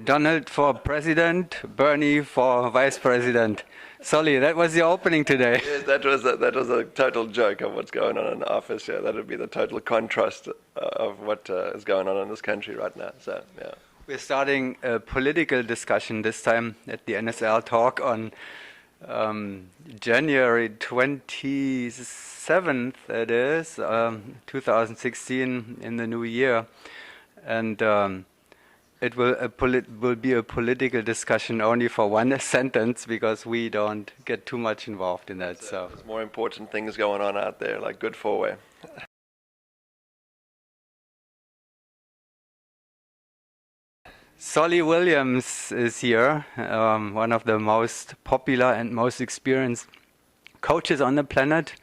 Donald for president, Bernie for vice president. Solly, that was the opening today. Yes, that was a total joke of what's going on in the office. Yeah, that would be the total contrast of what is going on in this country right now. So yeah. We're starting a political discussion this time at the NSL talk on January 27th, it is, 2016, in the new year. And it will be a political discussion only for one sentence because we don't get too much involved in that. So there's more important things going on out there, like good four-way. Solly Williams is here, one of the most popular and most experienced coaches on the planet,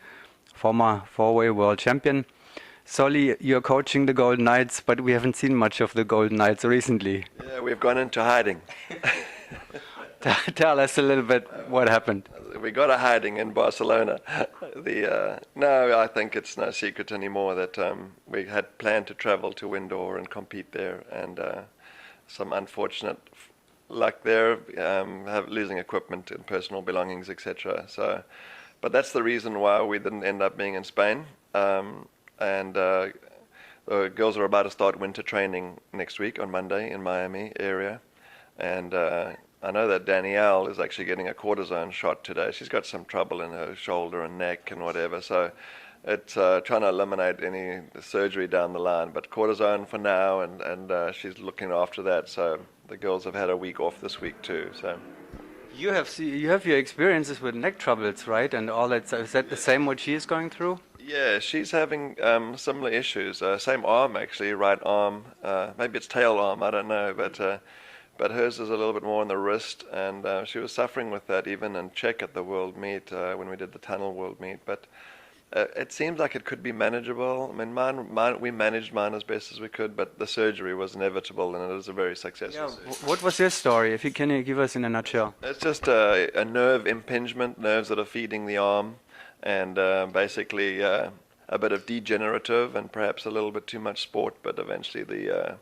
former four-way world champion. Solly, you're coaching the Golden Knights, but we haven't seen much of the Golden Knights recently. Yeah, we've gone into hiding. Tell us a little bit what happened. We got a hiding in Barcelona. No, I think it's no secret anymore that we had planned to travel to Windor and compete there, and some unfortunate luck there, losing equipment and personal belongings, etc. So, but that's the reason why we didn't end up being in Spain. And the girls are about to start winter training next week on Monday in Miami area. And I know that Danielle is actually getting a cortisone shot today. She's got some trouble in her shoulder and neck and whatever. So it's trying to eliminate any surgery down the line. But cortisone for now, and she's looking after that. So the girls have had a week off this week too. So. You have your experiences with neck troubles, right? And all that. So is that the same what she is going through? Yeah, she's having similar issues. Same arm, actually, right arm. Maybe it's tail arm, I don't know. But hers is a little bit more on the wrist. And she was suffering with that even in Czech at the World Meet when we did the Tunnel World Meet. But it seems like it could be manageable. I mean, we managed mine as best as we could, but the surgery was inevitable, and it was a very successful surgery. What was your story? Can you give us in a nutshell? It's just a nerve impingement, nerves that are feeding the arm. And basically a bit of degenerative and perhaps a little bit too much sport, but eventually the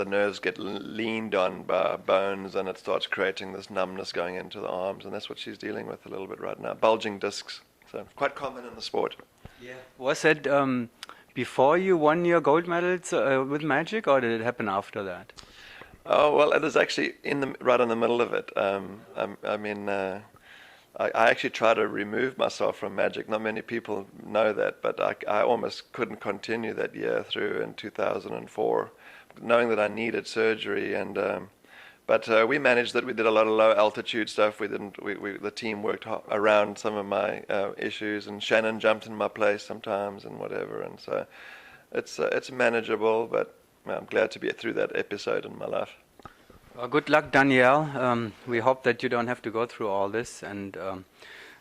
nerves get leaned on by bones, and it starts creating this numbness going into the arms, and that's what she's dealing with a little bit right now. Bulging discs, so quite common in the sport. Yeah. Was it before you won your gold medals with Magic, or did it happen after that? Oh well, it was actually right in the middle of it. I actually tried to remove myself from Magic. Not many people know that, but I almost couldn't continue that year through in 2004, knowing that I needed surgery. But we managed that. We did a lot of low altitude stuff. The team worked around some of my issues, and Shannon jumped in my place sometimes and whatever. And so it's manageable, but I'm glad to be through that episode in my life. Well, good luck, Danielle. We hope that you don't have to go through all this, and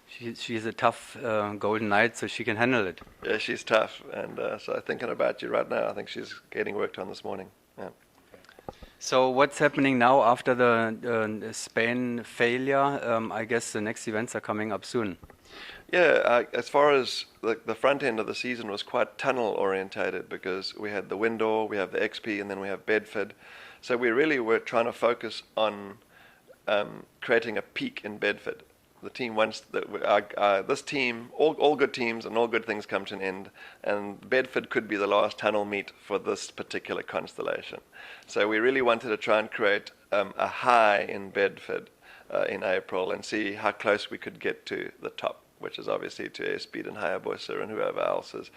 she's a tough Golden Knight, so she can handle it. Yeah, she's tough, and so thinking about you right now, I think she's getting worked on this morning. Yeah. So what's happening now after the Spain failure? I guess the next events are coming up soon. Yeah, as far as the front end of the season was quite tunnel orientated, because we had the Windor, we have the XP, and then we have Bedford. So we really were trying to focus on creating a peak in Bedford. The team wants this team, all good teams and all good things come to an end, and Bedford could be the last tunnel meet for this particular constellation. So we really wanted to try and create a high in Bedford in April and see how close we could get to the top, which is obviously to Airspeed and Hayabusa and whoever else is.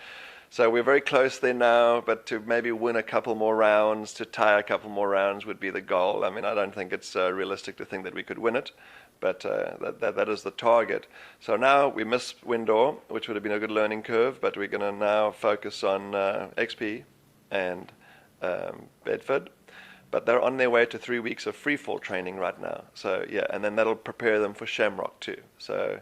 So we're very close there now, but to maybe win a couple more rounds, to tie a couple more rounds would be the goal. I mean, I don't think it's realistic to think that we could win it, but that is the target. So now we miss Windor, which would have been a good learning curve, but we're going to now focus on XP and Bedford. But they're on their way to 3 weeks of freefall training right now. So yeah, and then that'll prepare them for Shamrock too. So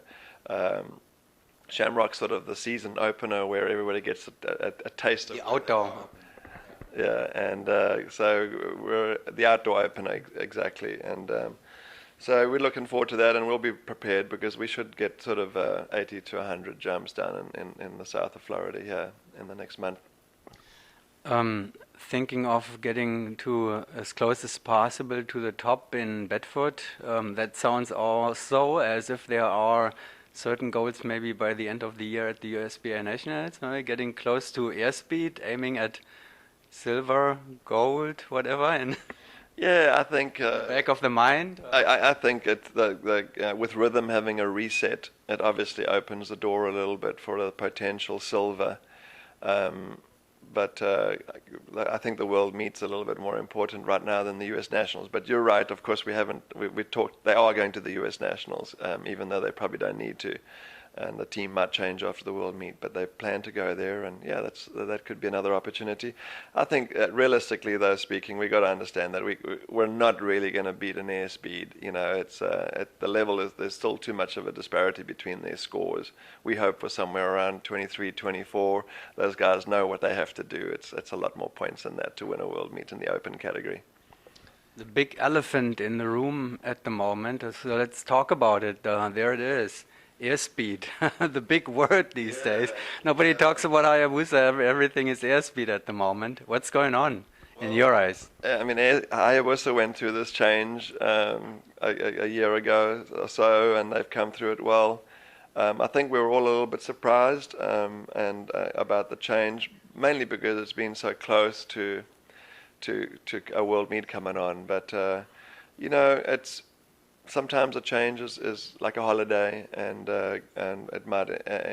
Shamrock's sort of the season opener where everybody gets a taste of the outdoor. Yeah, and so we're the outdoor opener exactly, and so we're looking forward to that, and we'll be prepared because we should get sort of 80 to 100 jumps down in the south of Florida here in the next month. thinking of getting to as close as possible to the top in Bedford. That sounds also as if there are certain goals maybe by the end of the year at the USBA Nationals, getting close to airspeed, aiming at silver, gold, whatever, in Yeah, I think the back of the mind. I think it with rhythm having a reset, it obviously opens the door a little bit for a potential silver. Um, but I think the world meet's a little bit more important right now than the U.S. Nationals. But you're right. Of course, we talked. They are going to the U.S. Nationals, even though they probably don't need to. And the team might change after the world meet, but they plan to go there, and yeah, that could be another opportunity. I think realistically, though, speaking, we got to understand that we're not really going to beat an airspeed. You know, it's at the level is there's still too much of a disparity between their scores. We hope for somewhere around 23, 24. Those guys know what they have to do. It's a lot more points than that to win a world meet in the open category. The big elephant in the room at the moment. So let's talk about it. There it is. Airspeed, the big word these days. Nobody talks about Hayabusa. Everything is airspeed at the moment. What's going on in your eyes? I mean, Hayabusa went through this change a year ago or so, and they've come through it well. I think we were all a little bit surprised and about the change, mainly because it's been so close to a world meet coming on. But you know, it's sometimes a change is like a holiday, and it might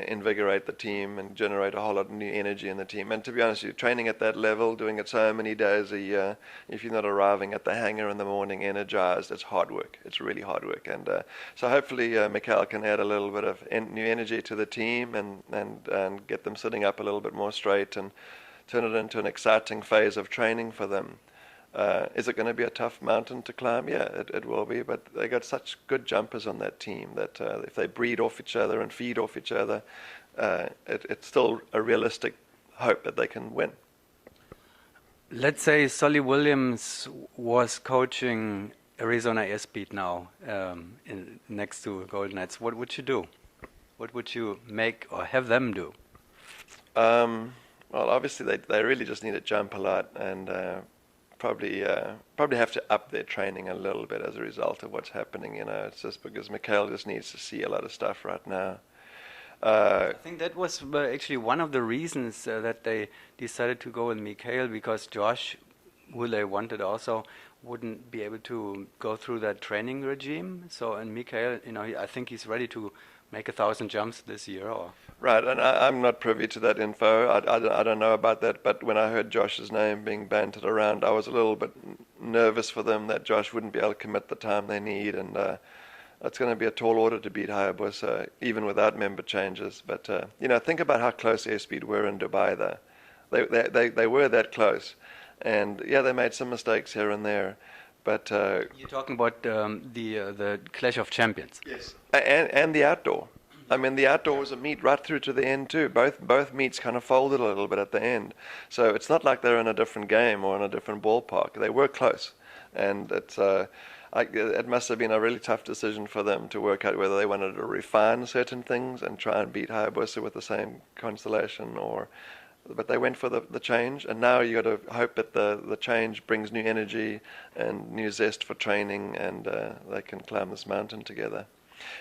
invigorate the team and generate a whole lot of new energy in the team. And to be honest with you, training at that level, doing it so many days a year, if you're not arriving at the hangar in the morning energized, it's hard work. It's really hard work. And so hopefully Mikael can add a little bit of new energy to the team and get them sitting up a little bit more straight and turn it into an exciting phase of training for them. Is it going to be a tough mountain to climb? Yeah, it will be, but they got such good jumpers on that team that if they breed off each other and feed off each other, it's still a realistic hope that they can win. Let's say Solly Williams was coaching Arizona Airspeed now next to Golden Knights. What would you do? What would you make or have them do? Well, obviously they really just need to jump a lot and probably have to up their training a little bit as a result of what's happening. You know, it's just because Mikael just needs to see a lot of stuff right now. I think that was actually one of the reasons that they decided to go with Mikael, because Josh, who they wanted also, wouldn't be able to go through that training regime. So, and Mikael, you know, I think he's ready to make 1,000 jumps this year. Or right, and I'm not privy to that info. I don't know about that, but when I heard Josh's name being bantered around, I was a little bit nervous for them that Josh wouldn't be able to commit the time they need, and it's going to be a tall order to beat Hayabusa, even without member changes. But you know, think about how close Airspeed were in Dubai. There, they were that close, and yeah, they made some mistakes here and there. But you're talking about the Clash of Champions. Yes, and the outdoor. I mean, the outdoor was a meet right through to the end too. Both meets kind of folded a little bit at the end, so it's not like they're in a different game or in a different ballpark. They were close, and it must have been a really tough decision for them to work out whether they wanted to refine certain things and try and beat Hayabusa with the same constellation, but they went for the change, and now you got to hope that the change brings new energy and new zest for training, and they can climb this mountain together.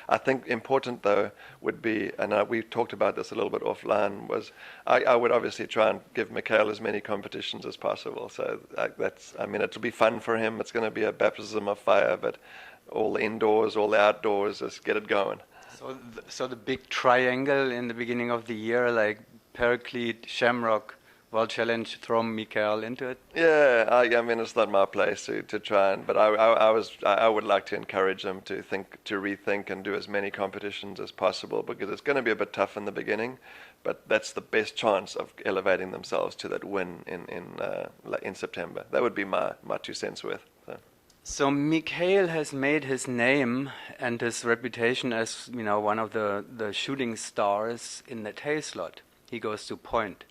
I think important though would be, and we talked about this a little bit offline, was I would obviously try and give Mikael as many competitions as possible. So I mean, it'll be fun for him. It's going to be a baptism of fire, but all the indoors, all the outdoors, just get it going. So the big triangle in the beginning of the year, like Paraclete, Shamrock, World Challenge, throw Mikael into it? Yeah, I mean, it's not my place to try and, but I would like to encourage them to rethink and do as many competitions as possible, because it's going to be a bit tough in the beginning, but that's the best chance of elevating themselves to that win in September. That would be my 2 cents worth. So Mikael has made his name and his reputation as, you know, one of the shooting stars in the tail slot. He goes to point.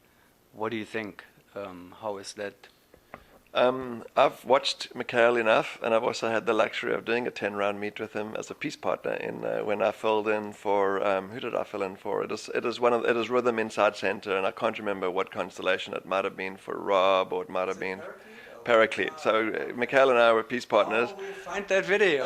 What do you think? How is that I've watched Mikhail enough, and I've also had the luxury of doing a 10-round meet with him as a peace partner. When I filled in for who did I fill in for? It was Rhythm Inside Center, and I can't remember what constellation it might have been for Rob, or it might have been Paraclete. So Mikhail and I were peace partners. Oh, we find that video.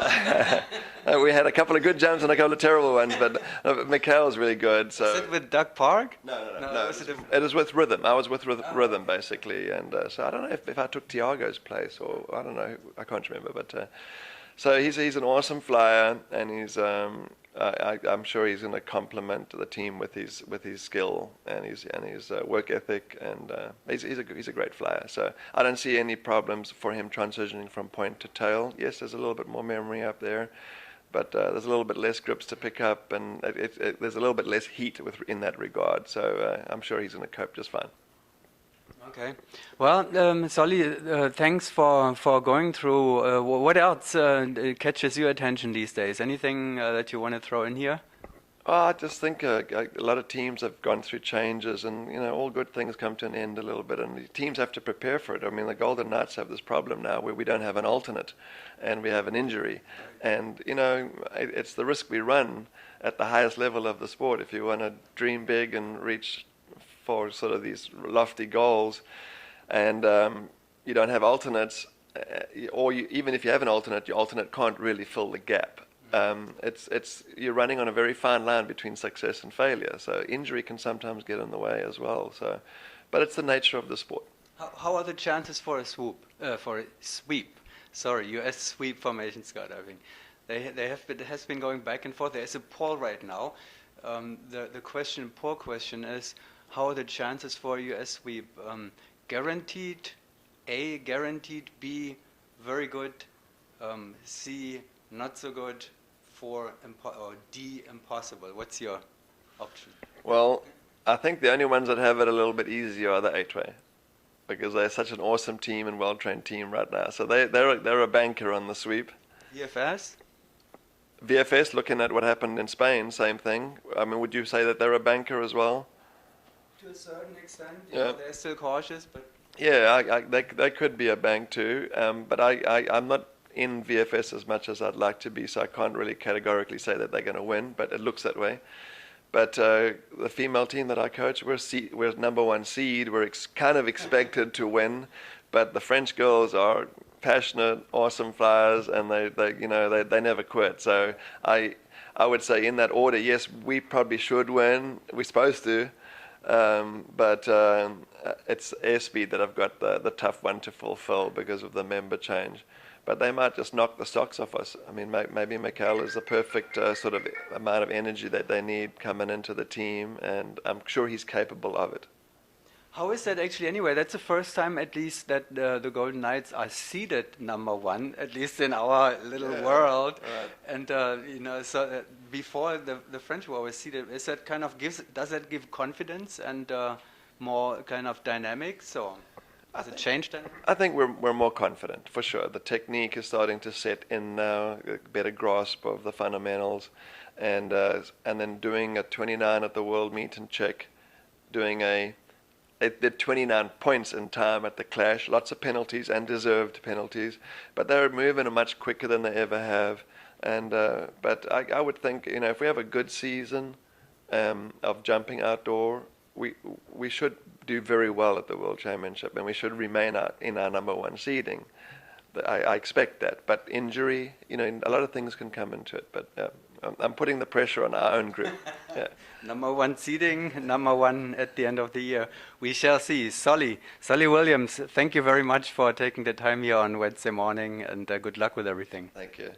We had a couple of good jumps and a couple of terrible ones, but Mikhail was really good. So is it with Doug Park? No. It was with Rhythm. I was with Rhythm basically, and so I don't know if I took Tiago's place, or I don't know. I can't remember, but so he's an awesome flyer, and I'm sure he's going to complement the team with his skill and his work ethic, and he's a great flyer. So I don't see any problems for him transitioning from point to tail. Yes, there's a little bit more memory up there, but there's a little bit less grips to pick up, and there's a little bit less heat in that regard. So I'm sure he's going to cope just fine. Okay. Well, Solly, thanks for going through. What else catches your attention these days? Anything that you want to throw in here? I just think a lot of teams have gone through changes, and all good things come to an end a little bit, and the teams have to prepare for it. I mean, the Golden Knights have this problem now where we don't have an alternate, and we have an injury, and it's the risk we run at the highest level of the sport. If you want to dream big and reach for sort of these lofty goals, and you don't have alternates, or even if you have an alternate, your alternate can't really fill the gap. You're running on a very fine line between success and failure. So injury can sometimes get in the way as well. So, but it's the nature of the sport. How are the chances for a sweep? Sorry, U.S. sweep formation skydiving. It has been going back and forth. There's a poll right now. The poll question is, how are the chances for a U.S. sweep? Guaranteed, A, guaranteed, B, very good, C, not so good, or D, impossible. What's your option? Well, I think the only ones that have it a little bit easier are the 8-way, because they're such an awesome team and well-trained team right now. So they're a banker on the sweep. VFS, looking at what happened in Spain, same thing. I mean, would you say that they're a banker as well? To a certain extent, yeah. They're still cautious, but yeah, they could be a bank too. But I'm not in VFS as much as I'd like to be, so I can't really categorically say that they're going to win. But it looks that way. But the female team that I coach, we're number one seed. We're kind of expected to win, but the French girls are passionate, awesome flyers, and they never quit. So I would say in that order, yes, we probably should win. We're supposed to. But it's airspeed that I've got the tough one to fulfill because of the member change. But they might just knock the socks off us. I mean, maybe Mikhail is the perfect sort of amount of energy that they need coming into the team, and I'm sure he's capable of it. How is that actually anyway? That's the first time at least that the Golden Knights are seeded number one, at least in our little world. Right. And so before the French were always seeded, does that give confidence and more kind of dynamics, or has it changed then? I think we're more confident for sure. The technique is starting to set in now, a better grasp of the fundamentals, and then doing a 29 at the World Meet in Czech, doing It did 29 points in time at the Clash, lots of penalties and deserved penalties, but they're moving much quicker than they ever have. And but I would think, if we have a good season of jumping outdoor, we should do very well at the World Championship, and we should remain in our number one seeding. I expect that, but injury, a lot of things can come into it. But I'm putting the pressure on our own group. Yeah. Number one seeding, number one at the end of the year. We shall see. Solly Williams, thank you very much for taking the time here on Wednesday morning, and good luck with everything. Thank you.